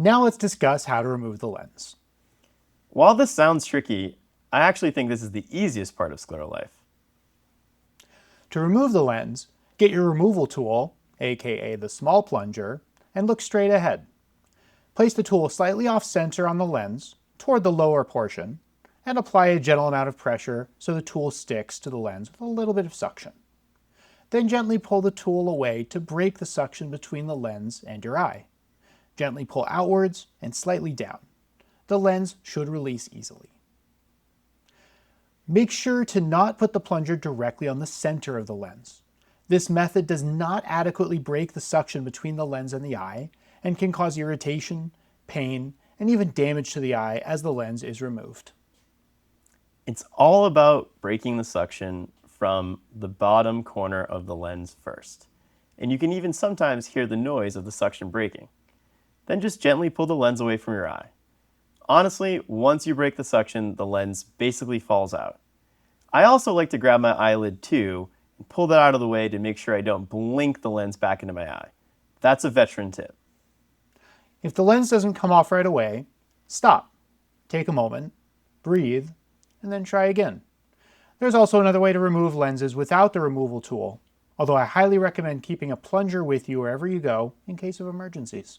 Now let's discuss how to remove the lens. While this sounds tricky, I actually think this is the easiest part of scleral life. To remove the lens, get your removal tool, aka the small plunger, and look straight ahead. Place the tool slightly off-center on the lens, toward the lower portion, and apply a gentle amount of pressure so the tool sticks to the lens with a little bit of suction. Then gently pull the tool away to break the suction between the lens and your eye. Gently pull outwards and slightly down. The lens should release easily. Make sure to not put the plunger directly on the center of the lens. This method does not adequately break the suction between the lens and the eye and can cause irritation, pain, and even damage to the eye as the lens is removed. It's all about breaking the suction from the bottom corner of the lens first. And you can even sometimes hear the noise of the suction breaking. Then just gently pull the lens away from your eye. Honestly, once you break the suction, the lens basically falls out. I also like to grab my eyelid too and pull that out of the way to make sure I don't blink the lens back into my eye. That's a veteran tip. If the lens doesn't come off right away, stop, take a moment, breathe, and then try again. There's also another way to remove lenses without the removal tool, although I highly recommend keeping a plunger with you wherever you go in case of emergencies.